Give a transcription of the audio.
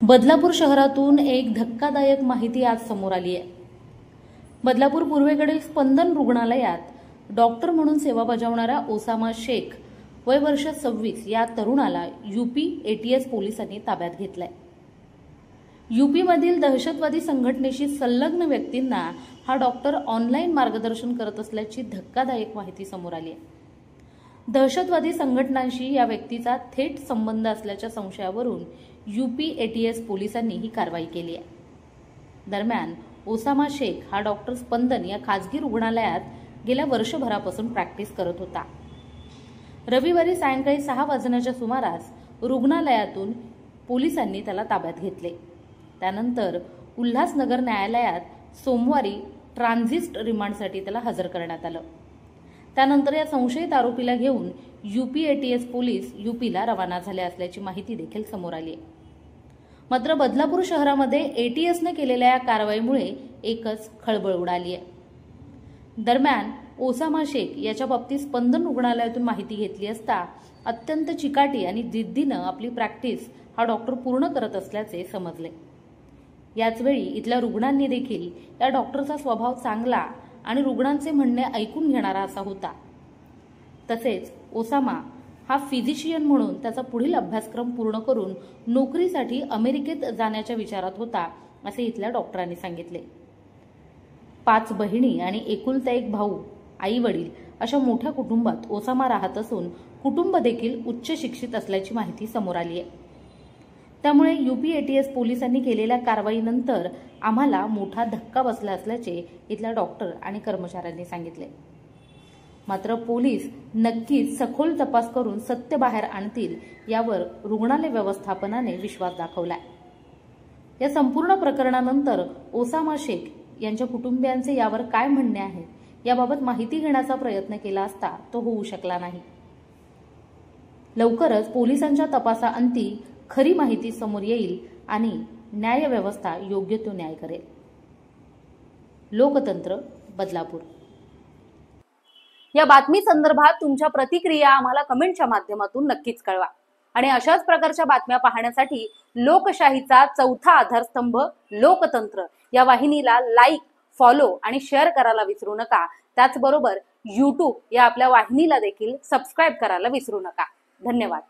बदलापूर शहरातून एक धक्कादायक माहिती आज समोर आली आहे। बदलापूर पूर्वेकडील स्पंदन रुग्णालयात डॉक्टर म्हणून सेवा बजावणारा ओसामा शेख वय वर्ष 26 या तरुणाला यूपी एटीएस पोलिसांनी ताब्यात घेतलाय। यूपीमधील दहशतवादी संघटनेशी संलग्न व्यक्तींना हा डॉक्टर ऑनलाईन मार्गदर्शन करत असल्याची धक्कादायक माहिती समोर आली आहे। दहशतवादी संघटनांशी या व्यक्तीचा थेट संबंध असल्याच्या संशयावरून यूपी एटीएस पोलिसांनी ही कारवाई केली आहे। दरम्यान ओसामा शेख हा डॉक्टर स्पंदन या खासगी रुग्णालयात गेल्या वर्षभरापासून प्रॅक्टिस करत होता। रविवारी सायंकाळी 6 वाजण्याच्या सुमारास रुग्णालयातून पोलिसांनी त्याला ताब्यात घेतले। त्यानंतर उल्हासनगर न्यायालयात सोमवारी ट्रान्झिट रिमांडसाठी त्याला हजर करण्यात आलं। त्यानंतर या संशयित आरोपीला घेऊन यूपी एटीएस पोलीस यूपीला रवाना झाले असल्याची माहिती देखील समोर आली आहे। मात्र बदलापूर शहरामध्ये एटीएसने केलेल्या या कारवाईमुळे एकच खळबळ उडाली आहे। दरम्यान ओसामा शेख याच्या बाबतीत स्पंदन रुग्णालयातून माहिती घेतली असता अत्यंत चिकाटी आणि जिद्दीनं आपली प्रॅक्टिस हा डॉक्टर पूर्ण करत असल्याचे समजले। याचवेळी इथल्या रुग्णांनी देखील या डॉक्टरचा स्वभाव चांगला आणि रुग्णांचे म्हणणे ऐकून घेणारा असा होता। तसेच ओसामा हा फिजिशियन म्हणून त्याचा पुढील अभ्यासक्रम पूर्ण करून नोकरीसाठी अमेरिकेत जाण्याच्या विचारात होता असे इथल्या डॉक्टरांनी सांगितले। 5 बहिणी आणि एकुलता एक भाऊ, आई वडील अशा मोठ्या कुटुंबात ओसामा राहत असून कुटुंब देखील उच्च शिक्षित असल्याची माहिती समोर आली आहे। त्यामुळे यूपी एटीएस पोलिसांनी केलेल्या कारवाईनंतर आम्हाला मोठा धक्का बसला असल्याचे इथल्या डॉक्टर आणि कर्मचाऱ्यांनी सांगितले। मात्र पोलीस नक्कीच सखोल तपास करून सत्य बाहेर आणतील यावर रुग्णालय व्यवस्थापनाने विश्वास दाखवलाय। या संपूर्ण प्रकरणानंतर ओसामा शेख यांच्या कुटुंबियांचे यावर काय म्हणणे आहे याबाबत माहिती घेण्याचा प्रयत्न केला असता तो होऊ शकला नाही। लवकरच पोलिसांच्या तपासाअंती खरी माहिती समोर येईल आणि न्याय व्यवस्था योग्य तो न्याय करेल। लोकतंत्र, बदलापूर। या बातमी संदर्भात तुमच्या प्रतिक्रिया आम्हाला कमेंटच्या माध्यमातून नक्कीच कळवा आणि अशाच प्रकारच्या बातम्या पाहण्यासाठी लोकशाहीचा चौथा आधारस्तंभ लोकतंत्र या वाहिनीला लाईक, फॉलो आणि शेअर करायला विसरू नका। त्याचबरोबर YouTube या आपल्या वाहिनीला देखील सबस्क्राइब करायला विसरू नका। धन्यवाद।